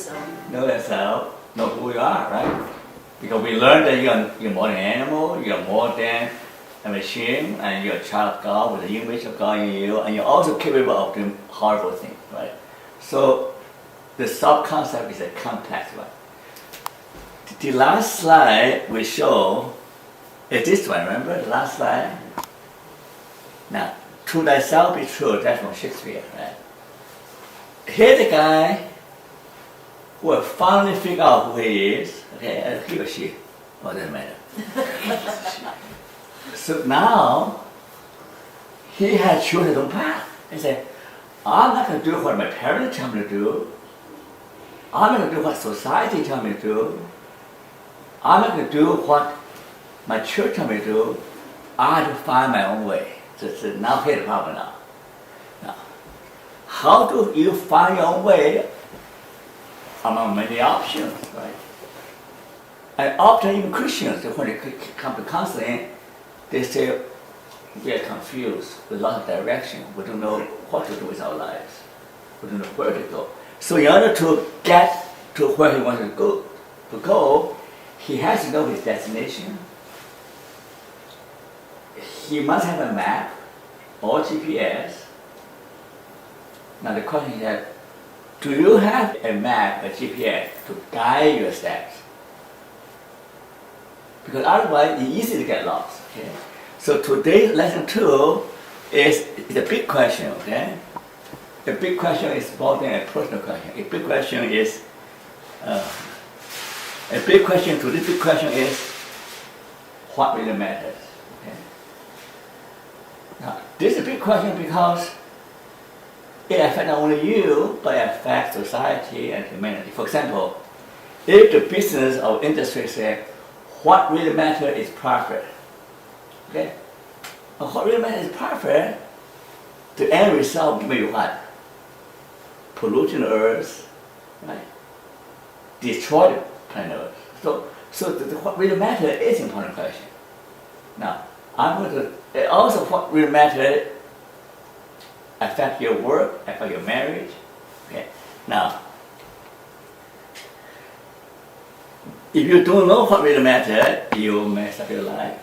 yourself. Know yourself, know who you are, right? Because we learned that you're more than an animal, you're more than a machine, and you're a child of God with the image of God in you, and you're also capable of doing horrible things, right? So the self-concept is a complex one. The last slide we show is this one, remember the last slide? Now, to thyself be true, that's from Shakespeare, right? Here's the guy who will finally figure out who he is, okay, he or she, doesn't matter. So now, he has chosen his own path. He said, I'm not going to do what my parents tell me to do. I'm not going to do what society tells me to do. I'm not going to do what my church tells me to do. I have to find my own way. So now here's the problem now. Now, how do you find your own way among many options, right? And often even Christians, when they come to counseling, they say, we are confused with a lot of direction. We don't know what to do with our lives. We don't know where to go. So in order to get to where he wants to go, he has to know his destination. He must have a map or GPS. Now the question is that, do you have a map, a GPS, to guide your steps? Because otherwise it's easy to get lost. Okay? So today's lesson 2 is a big question. Okay? The big question is more than a personal question. A big question is what really matters. Okay? Now this is a big question because it affects not only you, but it affects society and humanity. For example, if the business or industry say, what really matters is profit. Okay? And what really matters is profit, the end result may be what? Polluting the earth, right? Destroy the planet Earth. So what really matters is an important question. Now, also what really matters affect your work, affect your marriage. Okay. Now, if you don't know what really matters, you mess up your life,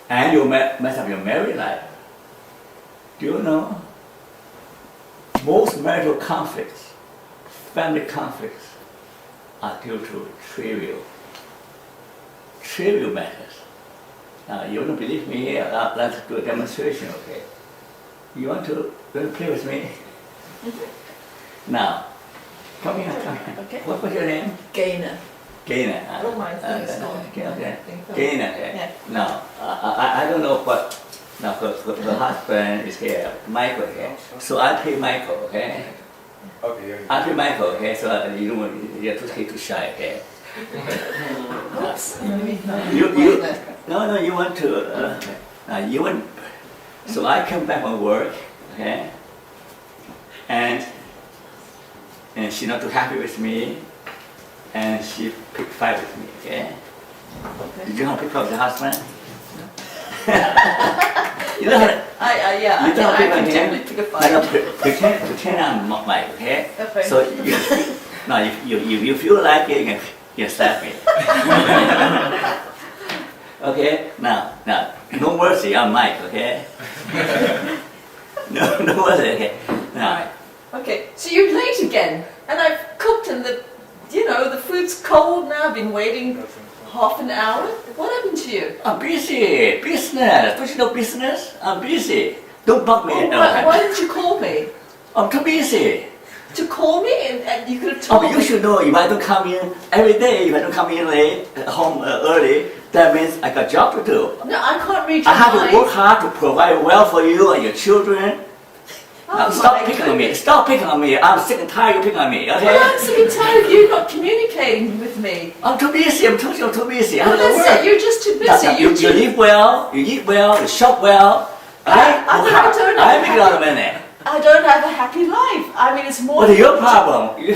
and you mess up your married life. Do you know? Most marital conflicts, family conflicts, are due to trivial matters. Now, you don't believe me? Let's do a demonstration. Okay. You want to play with me? Now, come here. Okay. What's your name? Gainer. Gainer. I don't mind. Okay. Gainer. Okay. Yeah. Now, I don't know what. Now, the husband is here, Michael. Okay. So I pay Michael. Okay. Okay. I pay Michael. Okay. So you're too shy. Okay. Oops. You want to. You want. So I come back from work, okay, and she's not too happy with me, and she pick fight with me, okay? Did you know how to pick up the husband? You know how to, Yeah, you know how to I pick can on him? definitely pick a fight. No, pretend I'm not Mike, okay? Okay. So you feel like it, you slap me. Okay, now, no mercy, I'm Mike, okay? no mercy, okay? Now, Okay, so you're late again, and I've cooked and the food's cold now. I've been waiting half an hour. What happened to you? I'm busy, business. Don't you know business? I'm busy. Don't bug me. Why didn't you call me? I'm too busy. To call me, and you could have told But me. you should know if I don't come in every day, if I don't come in late, home early, that means I got a job to do. No, I can't read your I have mind. to work hard to provide well for you and your children. Now, stop my picking on me. goodness. Stop picking on me. I'm sick and tired of picking on me. Okay? Well, I'm sick and tired of you not communicating with me. I'm too busy. I'm too busy. I Well, have to that's work. it. You're just too busy. You live well. You eat well. You shop well. I don't I make a lot of money. I don't have a happy life. I mean, it's more. What is your problem? No,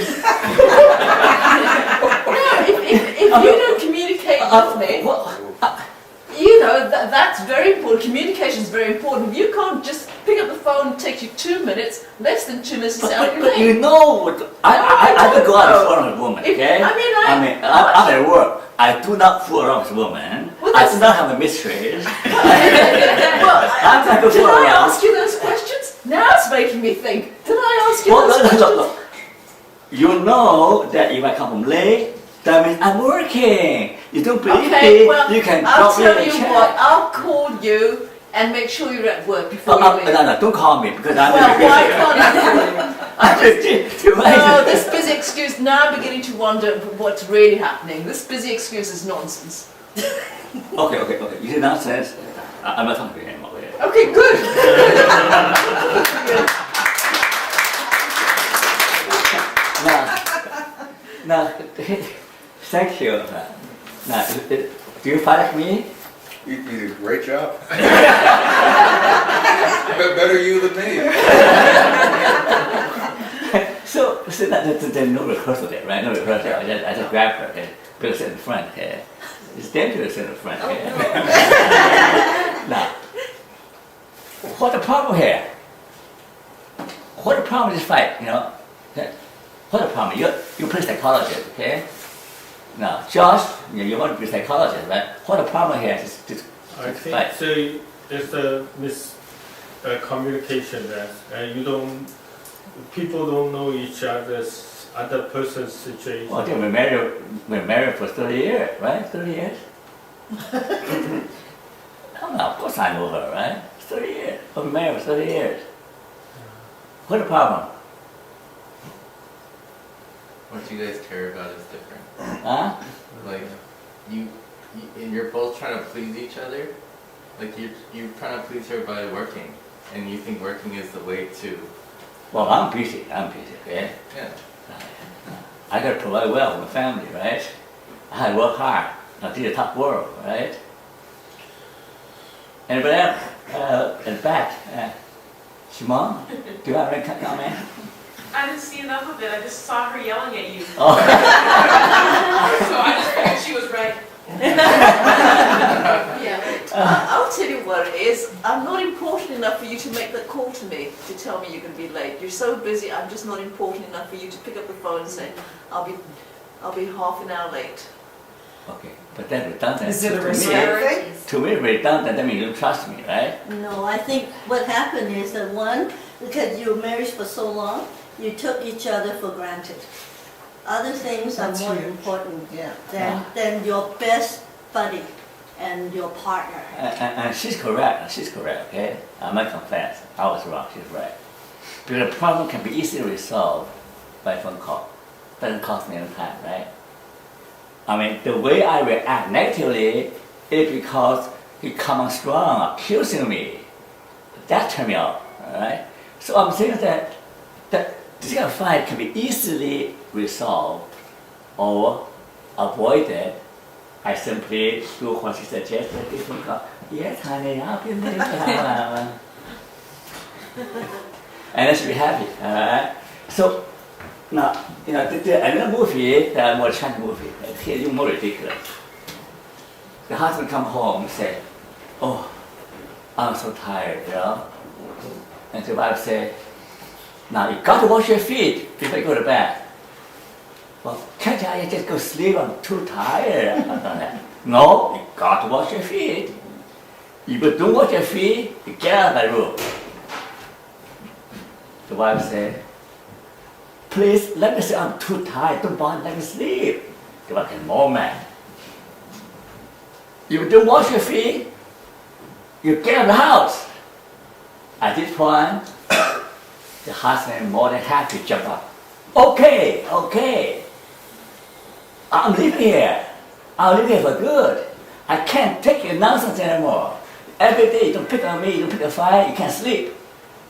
if you don't communicate with me, that's very important. Communication is very important. If you can't just pick up the phone, it takes you 2 minutes, less than 2 minutes to say, "Are you But late?" you know what? I don't go out and fool around with women, If- okay? I mean, I'm at work. I do not fool around with women. Well, I that's- do not have a mistress. Well, I'm not did fool I around. ask you those questions? Now it's making me think. Did I ask you Well, those look, questions? look. You know that if I come home late, that means I'm working. You don't believe Okay, me? well, You can I'll drop me tell a you chat. what, I'll call you and make sure you're at work before No, you leave. no, don't call me because I'm Well, busy. why can't I call you? I'm busy. No, this busy excuse, now I'm beginning to wonder what's really happening. This busy excuse is nonsense. Okay. You say nonsense. I'm not talking to you anymore. Okay? Okay, good. Now, thank you. Now, do you fight like me? You did a great job. Better you than me. So there's no rehearsal there, right? No rehearsal. I just grab her, okay? Put her in front, okay? It's dangerous in the front, okay? Now, what's the problem here? What's the problem with this fight, you know? What's the problem? You play psychologist, okay? Now, Josh, you want to be psychologist, right? What's the problem here? This I fight. think there's a miscommunication there, and people don't know each other person's situation. Well, we're married for 30 years, right? 30 years? Oh, no, of course I know her, right? 30 years. We're married for 30 years. What's the problem? What you guys care about is different. Huh? Like, and you're both trying to please each other. Like, you're trying to please her by working, and you think working is the way to. Well, I'm busy, okay? Yeah. I gotta provide well for my family, right? I had to work hard. I did a tough work, right? Anybody else? In the back, Shimon, do you have any comment? I didn't see enough of it. I just saw her yelling at you. Oh. So I just figured she was right. Yeah. I'll tell you what it is. I'm not important enough for you to make the call to me to tell me you're going to be late. You're so busy. I'm just not important enough for you to pick up the phone and say, I'll be half an hour late. Okay, but that's redundant. Is it a To me- respect thing? To me, redundant, that means you don't trust me, right? No, I think what happened is that one, because you were married for so long, you took each other for granted. Other things are That's more huge. important Yeah. than your best buddy and your partner. And she's correct, okay? I might confess, I was wrong, she's right. Because the problem can be easily resolved by phone call. Doesn't cost me any time, right? I mean, the way I react negatively is because he come on strong, accusing me. That turned me off, alright? So I'm saying that this kind of fight can be easily resolved or avoided. I simply do what she suggested. This phone call. Yes, honey, I'll be late. And then she'll be happy, alright? So now, you know, another movie, the more Chinese movie, it's even more ridiculous. The husband come home and say, oh, I'm so tired, you know? And the wife say, now you got to wash your feet before you go to bed. Well, can't I just go sleep? I'm too tired. No, you got to wash your feet. If you don't wash your feet, you get out of my room. The wife said, please let me say I'm too tired, don't bother, let me sleep. The wife get more mad. If you don't wash your feet, you get out of the house. At this point, the husband more than happy to jump up. Okay. I'm leaving here. I'll leave here for good. I can't take your nonsense anymore. Every day you don't pick on me, you don't pick a fight, you can't sleep.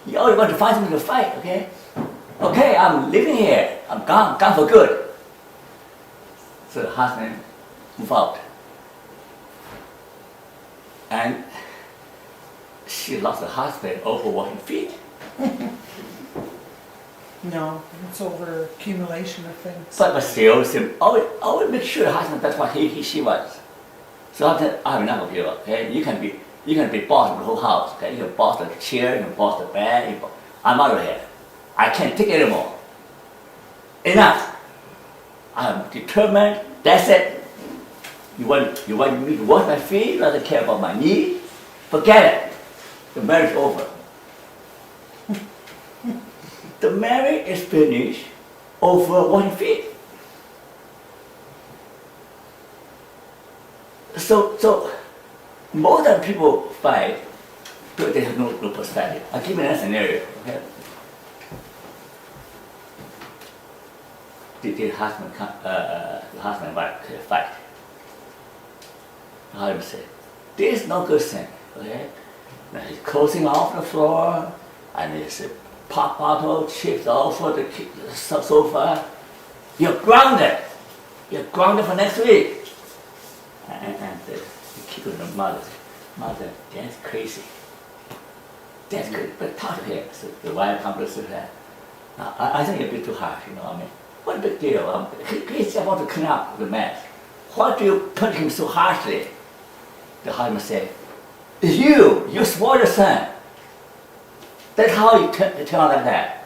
You always want to find something to fight, okay? Okay, I'm leaving here. I'm gone for good. So the husband moved out. And she lost her husband over washing feet. No, it's over accumulation of things. But still, always make sure the husband, that's what she was. So I said, I will not give up, okay? You can be You're gonna be boss of the whole house. Okay, you can boss the chair, you can boss the bed. I'm out of here. I can't take it anymore. Enough. I'm determined. That's it. You want me to wash my feet rather care about my needs? Forget it. The marriage is over. The marriage is finished over 1 feet. So most of the people fight because they have no perspective. I'll give you another scenario. Okay? The husband and wife fight. The husband said, "This is no good thing." Okay? Now he's closing off the floor, and there's a pop bottle, chips all over the sofa. You're grounded. You're grounded for next week. And the kid and the mother said, "Mother, that's crazy. That's crazy. But talk to him." So the wife comes to her. Now, I think it's a bit too harsh, you know what I mean? What a big deal. He just wants to clean up the mess. Why do you punish him so harshly? The husband said, "It's you. You spoiled your son. That's how you turn out like that.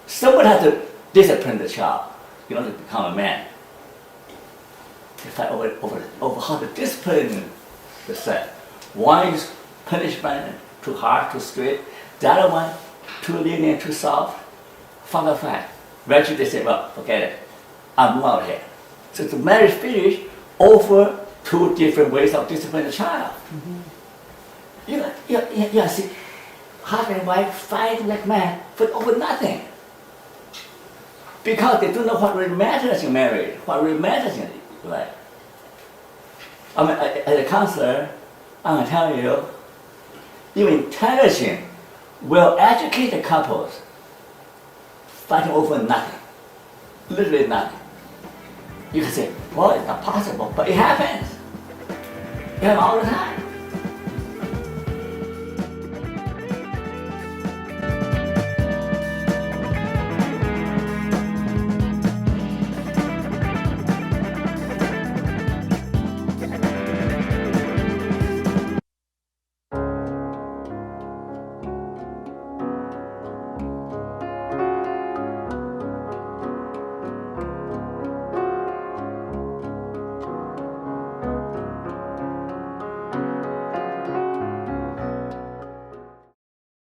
Someone has to discipline the child in order to become a man." They fight over how to discipline the son. One is punishment, too hard, too strict. The other one, too lenient, too soft. Father fight. Eventually they say, "Well, forget it. I'm out of here." So the marriage finished over 2 different ways of disciplining the child. You see, husband and wife fight like mad for over nothing. Because they don't know what really matters in marriage, what really matters in life. I mean, as a counselor, I'm going to tell you, even intelligent, well-educated couples fighting over nothing, literally nothing. You can say, "Well, it's not possible," but it happens. It happens all the time.